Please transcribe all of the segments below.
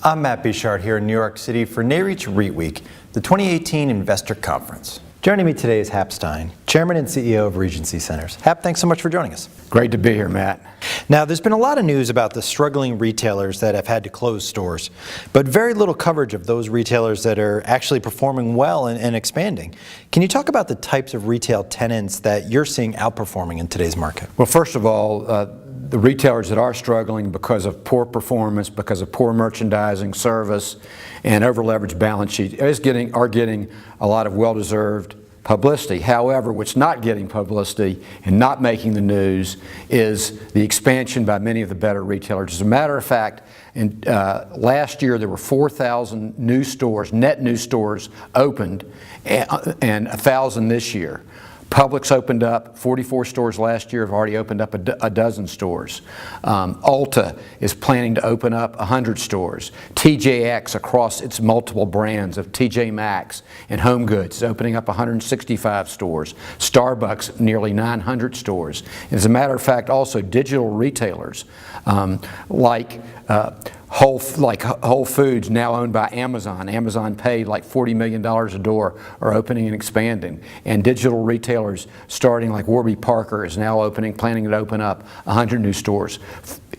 I'm Matt Bichard here in New York City for NAREIT's REIT Week, the 2018 Investor Conference. Joining me today is Hap Stein, Chairman and CEO of Regency Centers. Hap, thanks so much for joining us. Great to be here, Matt. Now, there's been a lot of news about the struggling retailers that have had to close stores, but very little coverage of those retailers that are actually performing well and expanding. Can you talk about the types of retail tenants that you're seeing outperforming in today's market? Well, first of all, the retailers that are struggling because of poor performance, because of poor merchandising, service, and over-leveraged balance sheet are getting a lot of well-deserved publicity. However, what's not getting publicity and not making the news is the expansion by many of the better retailers. As a matter of fact, last year there were 4,000 new stores, net new stores opened, and 1,000 this year. Publix opened up 44 stores last year, have already opened up a dozen stores. Ulta is planning to open up 100 stores. TJX, across its multiple brands of TJ Maxx and Home Goods, is opening up 165 stores. Starbucks, nearly 900 stores. And as a matter of fact, also digital retailers like Whole Foods, now owned by Amazon. Amazon paid like $40 million a door, are opening and expanding. And digital retailers starting like Warby Parker is now planning to open up 100 new stores.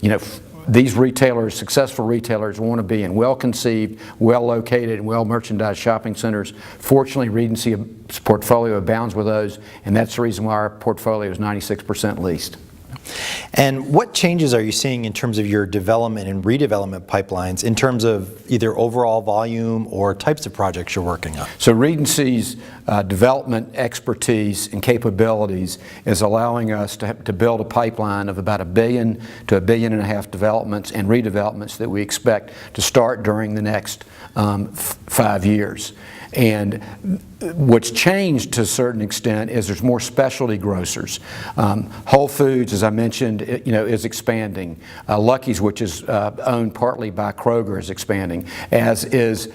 You know, these retailers, successful retailers, want to be in well-conceived, well-located, and well-merchandised shopping centers. Fortunately, Regency's portfolio abounds with those, and that's the reason why our portfolio is 96% leased. And what changes are you seeing in terms of your development and redevelopment pipelines in terms of either overall volume or types of projects you're working on? So Regency's development expertise and capabilities is allowing us to build a pipeline of about $1 billion to $1.5 billion developments and redevelopments that we expect to start during the next 5 years. And what's changed to a certain extent is there's more specialty grocers. Whole Foods, as I mentioned, is expanding. Lucky's, which is owned partly by Kroger, is expanding, as is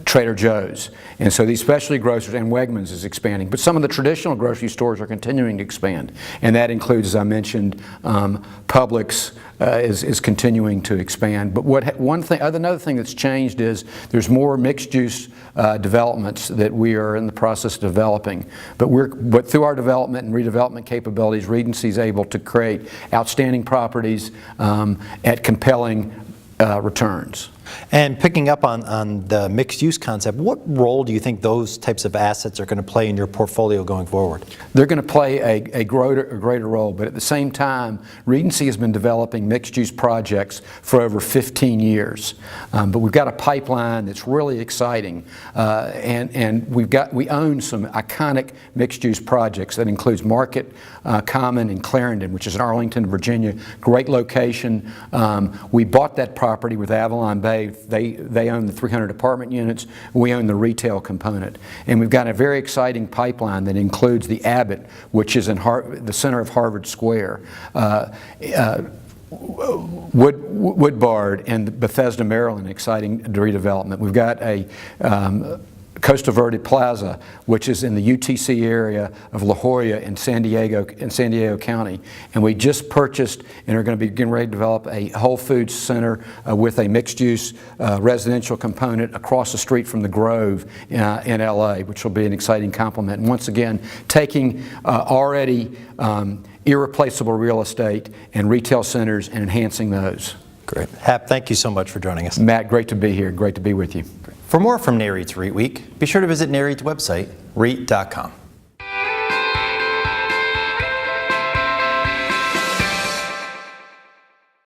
Trader Joe's. And so these specialty grocers, and Wegmans is expanding. But some of the traditional grocery stores are continuing to expand. And that includes, as I mentioned, Publix is continuing to expand. But another thing that's changed is there's more mixed-use developments that we are in the process of developing. But through our development and redevelopment capabilities, Regency is able to create outstanding properties at compelling returns. And picking up on the mixed-use concept, what role do you think those types of assets are going to play in your portfolio going forward? They're going to play a greater role, but at the same time, Regency has been developing mixed-use projects for over 15 years. But we've got a pipeline that's really exciting, and we own some iconic mixed-use projects that includes Market Common in Clarendon, which is in Arlington, Virginia. Great location. We bought that property with Avalon Bay. They own the 300 apartment units. We own the retail component. And we've got a very exciting pipeline that includes the Abbott, which is in the center of Harvard Square, Woodbard, and Bethesda, Maryland, exciting redevelopment. We've got a Costa Verde Plaza, which is in the UTC area of La Jolla in San Diego County. And we just purchased and are going to be getting ready to develop a Whole Foods center with a mixed-use residential component across the street from the Grove in LA, which will be an exciting complement. And once again, taking already irreplaceable real estate and retail centers and enhancing those. Great. Hap, thank you so much for joining us. Matt, great to be here. Great to be with you. For more from NAREIT's REIT Week, be sure to visit NAREIT's website, REIT.com.